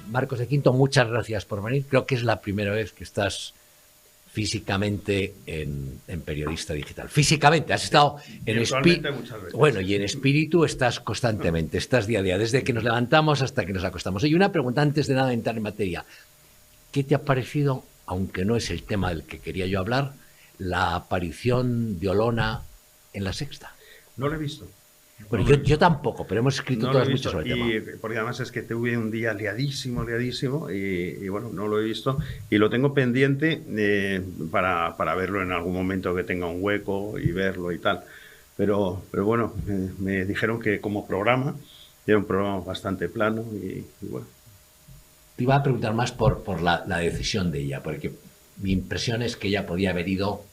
Marcos de Quinto, muchas gracias por venir. Creo que es la primera vez que estás físicamente en Periodista Digital. Físicamente, has estado en espíritu. Muchas veces. Bueno, y en espíritu estás constantemente, estás día a día, desde que nos levantamos hasta que nos acostamos. Oye, una pregunta antes de nada entrar en materia. ¿Qué te ha parecido, aunque no es el tema del que quería yo hablar, la aparición de Olona en La Sexta? No lo he visto. Bueno, yo tampoco, pero hemos escrito todas mucho sobre el tema. Porque además es que tuve un día liadísimo, y bueno, no lo he visto. Y lo tengo pendiente para verlo en algún momento que tenga un hueco y verlo y tal. Pero bueno, me dijeron que como programa, era un programa bastante plano y bueno. Te iba a preguntar más por la decisión de ella, porque mi impresión es que ella podía haber ido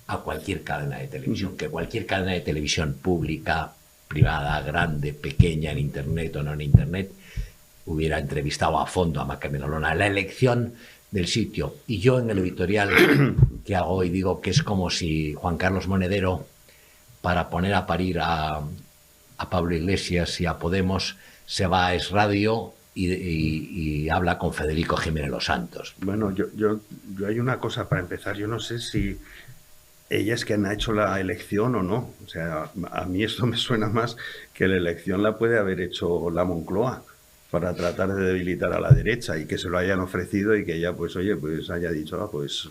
a cualquier cadena de televisión, que cualquier cadena de televisión pública, privada, grande, pequeña, en Internet o no en Internet, hubiera entrevistado a fondo a Macarmen Olona. La elección del sitio. Y yo en el editorial que hago hoy digo que es como si Juan Carlos Monedero, para poner a parir a Pablo Iglesias y a Podemos, se va a Es Radio y habla con Federico Jiménez Los Santos. Bueno, yo hay una cosa para empezar. Yo no sé si ellas que han hecho la elección o no. O sea, a mí esto me suena más que la elección la puede haber hecho la Moncloa para tratar de debilitar a la derecha y que se lo hayan ofrecido y que ella, pues, oye, pues haya dicho, pues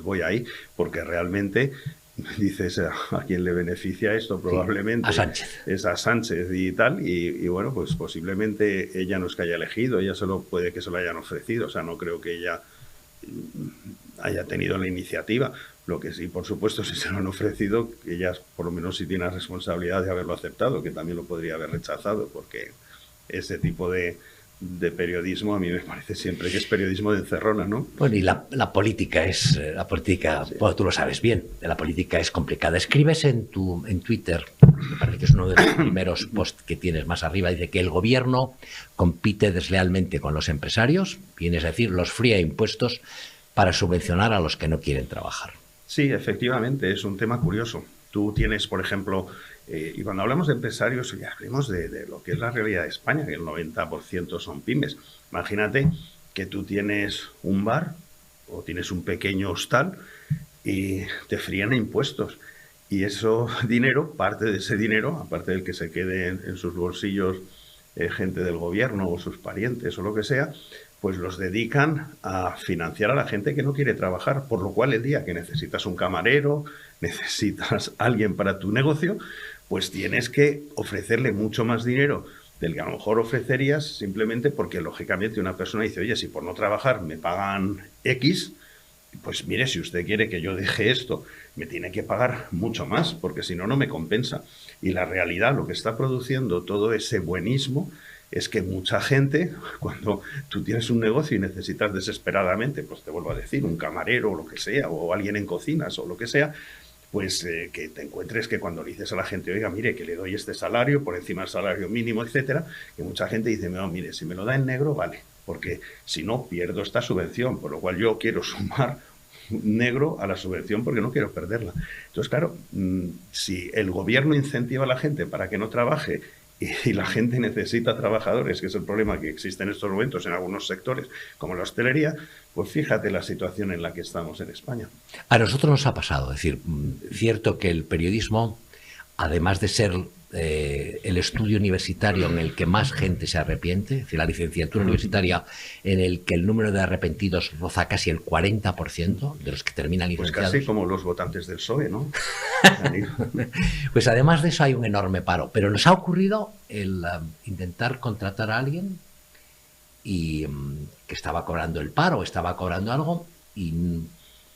voy ahí, porque realmente dices a quién le beneficia esto probablemente. Sí, a Sánchez. Es a Sánchez y tal, y bueno, pues posiblemente ella no es que haya elegido, ella puede que se lo hayan ofrecido, o sea, no creo que ella haya tenido la iniciativa. Lo que sí, por supuesto, si se lo han ofrecido, que ella por lo menos sí tiene la responsabilidad de haberlo aceptado, que también lo podría haber rechazado, porque ese tipo de periodismo a mí me parece siempre que es periodismo de encerrona, ¿no? Bueno, y la política es, sí. Bueno, tú lo sabes bien, la política es complicada. Escribes en Twitter, me parece que es uno de los primeros posts que tienes más arriba, dice que el gobierno compite deslealmente con los empresarios, viene a decir, los fría impuestos para subvencionar a los que no quieren trabajar. Sí, efectivamente, es un tema curioso. Tú tienes, por ejemplo, y cuando hablamos de empresarios, ya hablemos de lo que es la realidad de España, que el 90% son pymes. Imagínate que tú tienes un bar o tienes un pequeño hostal y te frían impuestos. Y eso dinero, parte de ese dinero, aparte del que se quede en sus bolsillos gente del gobierno o sus parientes o lo que sea, pues los dedican a financiar a la gente que no quiere trabajar, por lo cual el día que necesitas un camarero, necesitas alguien para tu negocio, pues tienes que ofrecerle mucho más dinero del que a lo mejor ofrecerías simplemente porque, lógicamente, una persona dice, oye, si por no trabajar me pagan X, pues mire, si usted quiere que yo deje esto, me tiene que pagar mucho más, porque si no, no me compensa. Y la realidad, lo que está produciendo todo ese buenismo, es que mucha gente, cuando tú tienes un negocio y necesitas desesperadamente, pues te vuelvo a decir, un camarero o lo que sea, o alguien en cocinas o lo que sea, pues que te encuentres que cuando le dices a la gente, oiga, mire, que le doy este salario por encima del salario mínimo, etcétera, que mucha gente dice, no, mire, si me lo da en negro, vale, porque si no, pierdo esta subvención, por lo cual yo quiero sumar negro a la subvención porque no quiero perderla. Entonces, claro, si el gobierno incentiva a la gente para que no trabaje y la gente necesita trabajadores, que es el problema que existe en estos momentos en algunos sectores, como la hostelería, pues fíjate la situación en la que estamos en España. A nosotros nos ha pasado, es decir, cierto que el periodismo, además de ser el estudio universitario en el que más gente se arrepiente, es decir, la licenciatura universitaria en el que el número de arrepentidos roza casi el 40% de los que terminan licenciados. Pues casi como los votantes del PSOE, ¿no? Pues además de eso hay un enorme paro, pero nos ha ocurrido el intentar contratar a alguien y que estaba cobrando el paro, estaba cobrando algo y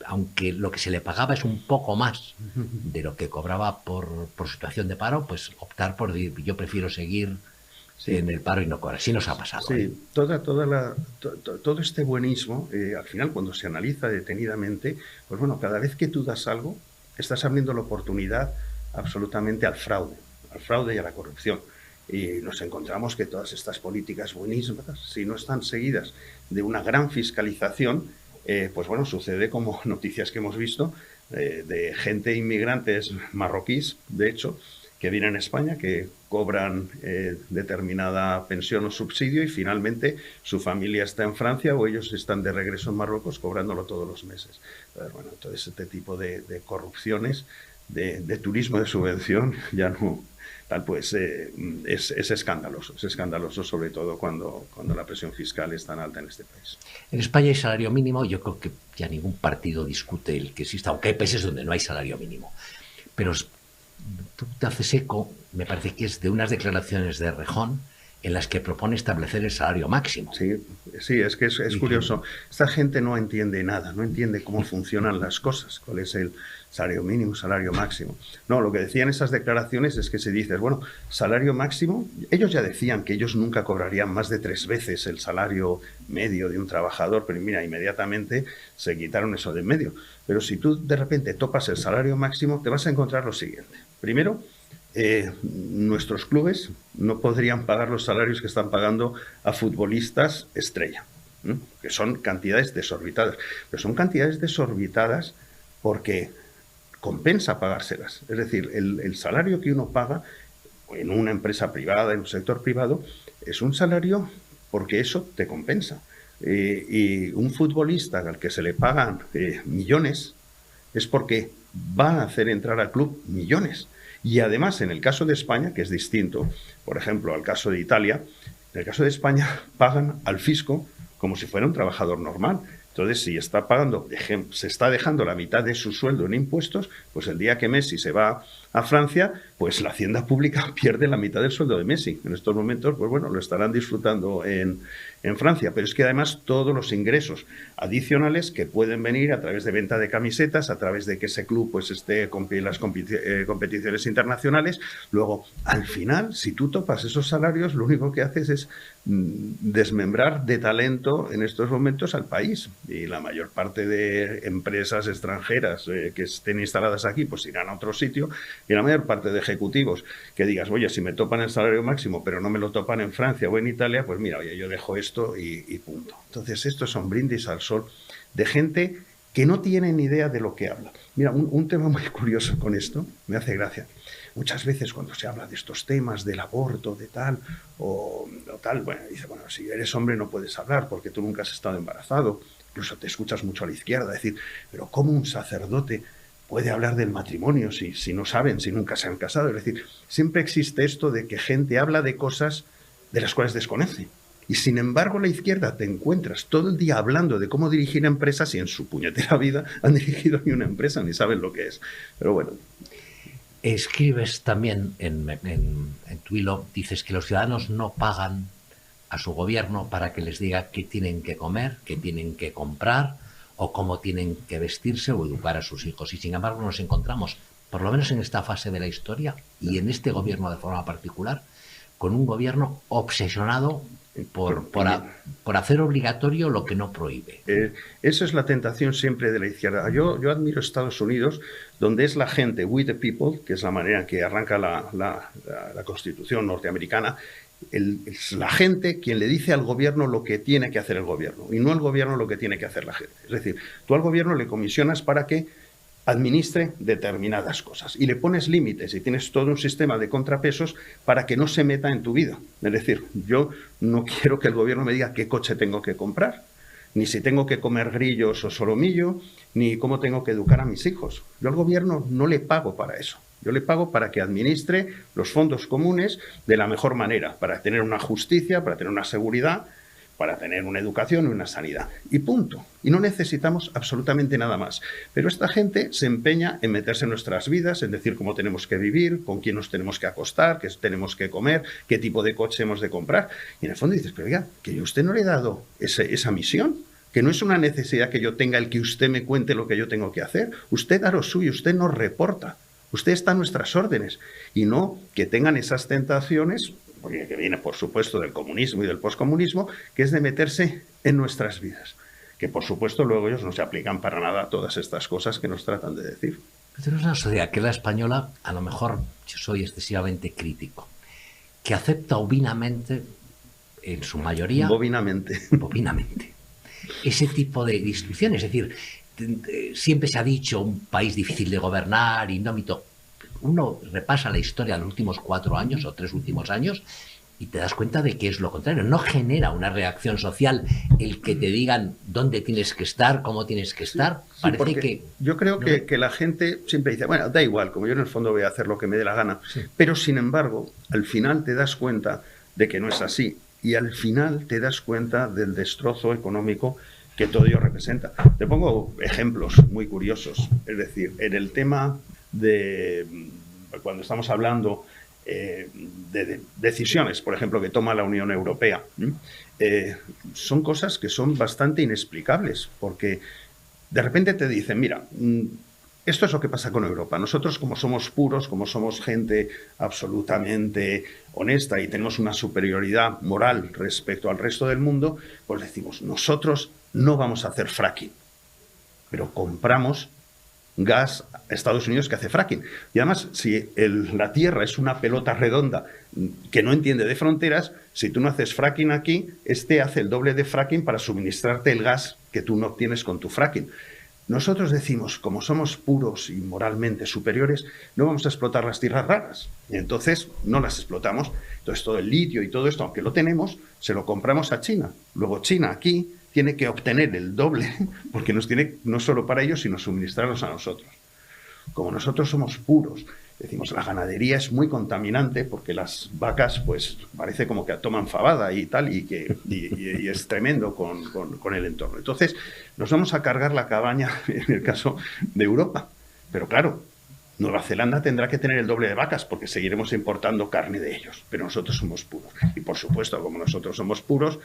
aunque lo que se le pagaba es un poco más de lo que cobraba por situación de paro, pues optar por yo prefiero seguir en el paro y no cobrar. Sí nos ha pasado. Sí, todo este buenismo, al final cuando se analiza detenidamente, pues bueno, cada vez que tú das algo, estás abriendo la oportunidad absolutamente al fraude y a la corrupción. Y nos encontramos que todas estas políticas buenísimas, si no están seguidas de una gran fiscalización, pues bueno, sucede como noticias que hemos visto de gente inmigrantes marroquíes, de hecho, que vienen a España, que cobran determinada pensión o subsidio y finalmente su familia está en Francia o ellos están de regreso en Marruecos cobrándolo todos los meses. Pero bueno, entonces este tipo de corrupciones, de turismo de subvención, ya no... Tal pues es escandaloso sobre todo cuando la presión fiscal es tan alta en este país. En España hay salario mínimo, yo creo que ya ningún partido discute el que exista, aunque hay países donde no hay salario mínimo. Pero tú te haces eco, me parece que es de unas declaraciones de Rejón en las que propone establecer el salario máximo. Sí, es que es curioso. Esta gente no entiende nada, no entiende cómo funcionan las cosas, cuál es el salario mínimo, salario máximo. No, lo que decían esas declaraciones es que si dices, bueno, salario máximo, ellos ya decían que ellos nunca cobrarían más de 3 veces el salario medio de un trabajador, pero mira, inmediatamente se quitaron eso de en medio. Pero si tú de repente topas el salario máximo, te vas a encontrar lo siguiente. Primero, nuestros clubes no podrían pagar los salarios que están pagando a futbolistas estrella, ¿no? Que son cantidades desorbitadas. Pero son cantidades desorbitadas porque compensa pagárselas. Es decir, el salario que uno paga en una empresa privada, en un sector privado, es un salario porque eso te compensa. Y un futbolista al que se le pagan millones es porque va a hacer entrar al club millones. Y además, en el caso de España, que es distinto, por ejemplo, al caso de Italia, en el caso de España pagan al fisco como si fuera un trabajador normal. Entonces, si está pagando, se está dejando la mitad de su sueldo en impuestos, pues el día que Messi se va a Francia, pues la hacienda pública pierde la mitad del sueldo de Messi. En estos momentos, pues bueno, lo estarán disfrutando en Francia, pero es que además todos los ingresos adicionales que pueden venir a través de venta de camisetas, a través de que ese club pues esté en las competiciones internacionales, luego al final, si tú topas esos salarios, lo único que haces es desmembrar de talento en estos momentos al país, y la mayor parte de empresas extranjeras que estén instaladas aquí pues irán a otro sitio, y la mayor parte de ejecutivos que digas, oye, si me topan el salario máximo pero no me lo topan en Francia o en Italia, pues mira, oye, yo dejo esto y punto. Entonces esto es un brindis al sol de gente que no tiene ni idea de lo que habla. Mira, un tema muy curioso con esto, me hace gracia. Muchas veces cuando se habla de estos temas, del aborto, de tal o tal, bueno, dice, bueno, si eres hombre no puedes hablar porque tú nunca has estado embarazado. Incluso te escuchas mucho a la izquierda decir, pero ¿cómo un sacerdote puede hablar del matrimonio si no saben, si nunca se han casado? Es decir, siempre existe esto de que gente habla de cosas de las cuales desconoce. Y sin embargo, la izquierda te encuentras todo el día hablando de cómo dirigir empresas y en su puñetera vida han dirigido ni una empresa, ni saben lo que es. Pero bueno. Escribes también en tu hilo, dices que los ciudadanos no pagan a su gobierno para que les diga qué tienen que comer, qué tienen que comprar o cómo tienen que vestirse o educar a sus hijos. Y sin embargo nos encontramos, por lo menos en esta fase de la historia y en este gobierno de forma particular, con un gobierno obsesionado por hacer obligatorio lo que no prohíbe. Esa es la tentación siempre de la izquierda. Yo admiro Estados Unidos, donde es la gente, we the people, que es la manera en que arranca la Constitución norteamericana. Es la gente quien le dice al gobierno lo que tiene que hacer el gobierno y no el gobierno lo que tiene que hacer la gente. Es decir, tú al gobierno le comisionas para que administre determinadas cosas y le pones límites y tienes todo un sistema de contrapesos para que no se meta en tu vida. Es decir, yo no quiero que el gobierno me diga qué coche tengo que comprar, ni si tengo que comer grillos o solomillo, ni cómo tengo que educar a mis hijos. Yo al gobierno no le pago para eso. Yo le pago para que administre los fondos comunes de la mejor manera, para tener una justicia, para tener una seguridad, para tener una educación y una sanidad. Y punto. Y no necesitamos absolutamente nada más. Pero esta gente se empeña en meterse en nuestras vidas, en decir cómo tenemos que vivir, con quién nos tenemos que acostar, qué tenemos que comer, qué tipo de coche hemos de comprar. Y en el fondo dices, pero oiga, que yo a usted no le he dado esa misión, que no es una necesidad que yo tenga el que usted me cuente lo que yo tengo que hacer. Usted da lo suyo, usted nos reporta. Usted está a nuestras órdenes. Y no que tengan esas tentaciones, porque que viene, por supuesto, del comunismo y del poscomunismo, que es de meterse en nuestras vidas. Que, por supuesto, luego ellos no se aplican para nada a todas estas cosas que nos tratan de decir. Pero es una sociedad que la española, a lo mejor yo soy excesivamente crítico, que acepta ovinamente, en su mayoría... Bovinamente. Ese tipo de instrucciones. Es decir, siempre se ha dicho un país difícil de gobernar, indómito. uno repasa la historia de los últimos 4 años o 3 últimos años y te das cuenta de que es lo contrario. No genera una reacción social el que te digan dónde tienes que estar, cómo tienes que estar. Sí, Parece que... Yo creo que la gente siempre dice, bueno, da igual, como yo en el fondo voy a hacer lo que me dé la gana. Sí. Pero, sin embargo, al final te das cuenta de que no es así. Y al final te das cuenta del destrozo económico que todo ello representa. Te pongo ejemplos muy curiosos. Es decir, en el tema de cuando estamos hablando de decisiones, por ejemplo, que toma la Unión Europea, son cosas que son bastante inexplicables, porque de repente te dicen, mira, esto es lo que pasa con Europa. Nosotros, como somos puros, como somos gente absolutamente honesta y tenemos una superioridad moral respecto al resto del mundo, pues decimos, nosotros no vamos a hacer fracking, pero compramos gas a Estados Unidos que hace fracking. Y además, si la Tierra es una pelota redonda que no entiende de fronteras, si tú no haces fracking aquí, este hace el doble de fracking para suministrarte el gas que tú no obtienes con tu fracking. Nosotros decimos, como somos puros y moralmente superiores, no vamos a explotar las tierras raras. Y entonces no las explotamos. Entonces todo el litio y todo esto, aunque lo tenemos, se lo compramos a China. Luego China aquí tiene que obtener el doble, porque nos tiene no solo para ellos, sino suministrarlos a nosotros. Como nosotros somos puros, decimos, la ganadería es muy contaminante porque las vacas, pues, parece como que toman fabada y tal, y es tremendo con el entorno. Entonces, nos vamos a cargar la cabaña en el caso de Europa. Pero claro, Nueva Zelanda tendrá que tener el doble de vacas porque seguiremos importando carne de ellos. Pero nosotros somos puros. Y por supuesto, como nosotros somos puros,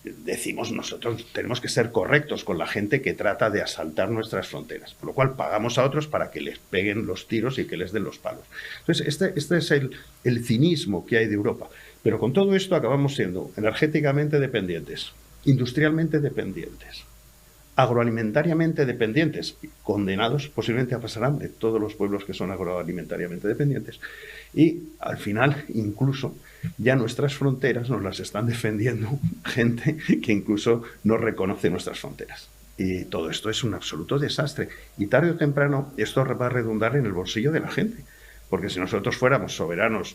decimos, nosotros tenemos que ser correctos con la gente que trata de asaltar nuestras fronteras, por lo cual pagamos a otros para que les peguen los tiros y que les den los palos. Entonces, este es el cinismo que hay de Europa. Pero con todo esto acabamos siendo energéticamente dependientes, industrialmente dependientes, agroalimentariamente dependientes, condenados posiblemente a pasar hambre, todos los pueblos que son agroalimentariamente dependientes. Y al final, incluso, ya nuestras fronteras nos las están defendiendo gente que incluso no reconoce nuestras fronteras. Y todo esto es un absoluto desastre. Y tarde o temprano esto va a redundar en el bolsillo de la gente. Porque si nosotros fuéramos soberanos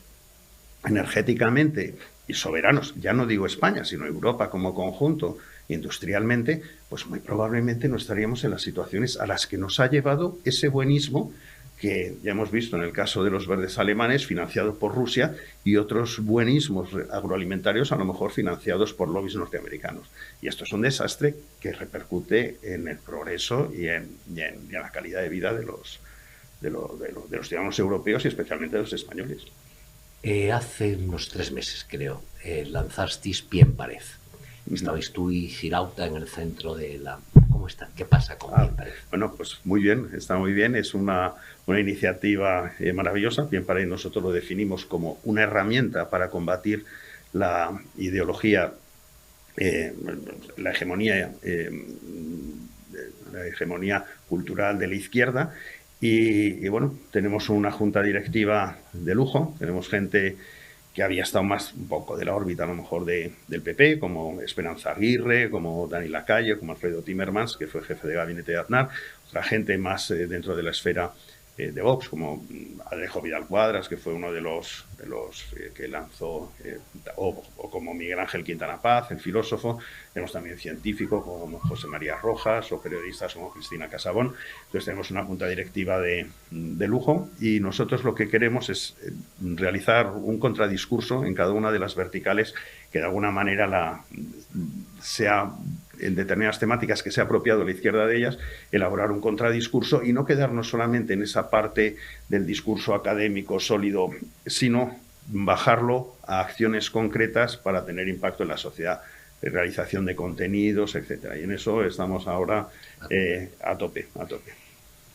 energéticamente, y soberanos, ya no digo España, sino Europa como conjunto, industrialmente, pues muy probablemente no estaríamos en las situaciones a las que nos ha llevado ese buenismo que ya hemos visto en el caso de los verdes alemanes, financiados por Rusia, y otros buenismos agroalimentarios, a lo mejor financiados por lobbies norteamericanos. Y esto es un desastre que repercute en el progreso y en la calidad de vida de los ciudadanos europeos y especialmente de los españoles. Hace unos 3 meses, creo, lanzasteis Pie en Pared. Estabais tú y Girauta en el centro de la... ¿Cómo está? ¿Qué pasa con Pie en Pared? Bueno, pues muy bien, está muy bien. Es una iniciativa maravillosa. Pie en Pared nosotros lo definimos como una herramienta para combatir la ideología, la hegemonía cultural de la izquierda. Y bueno, tenemos una junta directiva de lujo, tenemos gente que había estado más un poco de la órbita a lo mejor del PP, como Esperanza Aguirre, como Dani Lacalle, como Alfredo Timmermans, que fue jefe de gabinete de Aznar, otra gente más dentro de la esfera de Vox, como Alejo Vidal Cuadras, que fue uno de los que lanzó, o como Miguel Ángel Quintana Paz, el filósofo. Tenemos también científicos como José María Rojas o periodistas como Cristina Casabón. Entonces tenemos una junta directiva de lujo y nosotros lo que queremos es realizar un contradiscurso en cada una de las verticales que de alguna manera sea en determinadas temáticas que sea apropiado a la izquierda de ellas, elaborar un contradiscurso y no quedarnos solamente en esa parte del discurso académico sólido, sino bajarlo a acciones concretas para tener impacto en la sociedad, realización de contenidos, etcétera. Y en eso estamos ahora a tope.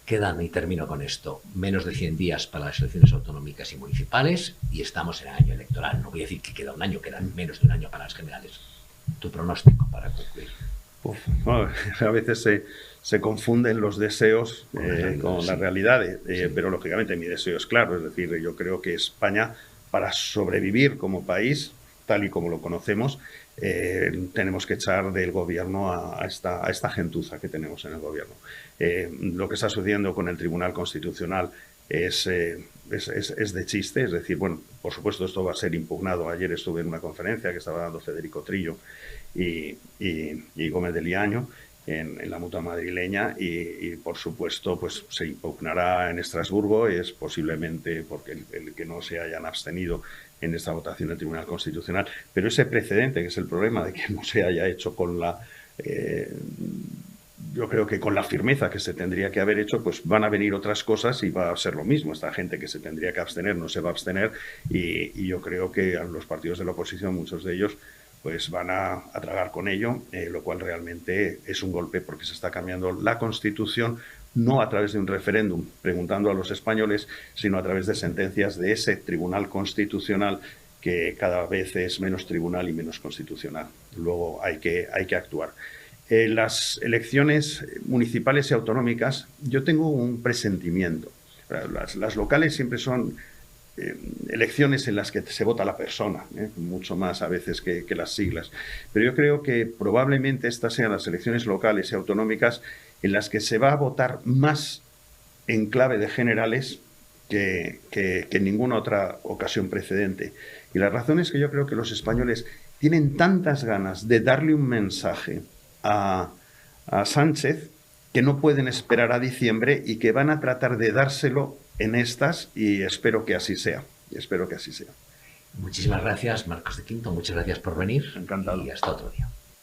Quedan, y termino con esto, menos de 100 días para las elecciones autonómicas y municipales y estamos en el año electoral. No voy a decir que queda un año, quedan menos de un año para las generales. ¿Tu pronóstico para concluir? Bueno, a veces se confunden los deseos con la realidad, sí. Pero lógicamente mi deseo es claro, es decir, yo creo que España, para sobrevivir como país, tal y como lo conocemos, tenemos que echar del gobierno a esta gentuza que tenemos en el gobierno. Lo que está sucediendo con el Tribunal Constitucional es es de chiste, es decir, bueno, por supuesto esto va a ser impugnado. Ayer estuve en una conferencia que estaba dando Federico Trillo y Gómez de Liaño en la Mutua madrileña y por supuesto pues se impugnará en Estrasburgo. Es posiblemente porque el que no se hayan abstenido en esta votación del Tribunal Constitucional, pero ese precedente, que es el problema de que no se haya hecho con la yo creo que con la firmeza que se tendría que haber hecho, pues van a venir otras cosas y va a ser lo mismo. Esta gente que se tendría que abstener no se va a abstener y yo creo que a los partidos de la oposición, muchos de ellos, pues van a tragar con ello, lo cual realmente es un golpe porque se está cambiando la Constitución, no a través de un referéndum preguntando a los españoles, sino a través de sentencias de ese Tribunal Constitucional que cada vez es menos tribunal y menos constitucional. Luego hay que actuar. Las elecciones municipales y autonómicas, yo tengo un presentimiento. Las locales siempre son elecciones en las que se vota la persona, mucho más a veces que las siglas. Pero yo creo que probablemente estas sean las elecciones locales y autonómicas en las que se va a votar más en clave de generales que en ninguna otra ocasión precedente. Y la razón es que yo creo que los españoles tienen tantas ganas de darle un mensaje a Sánchez que no pueden esperar a diciembre y que van a tratar de dárselo en estas, y espero que así sea. Muchísimas gracias, Marcos de Quinto, muchas gracias por venir. Encantado. Y hasta otro día.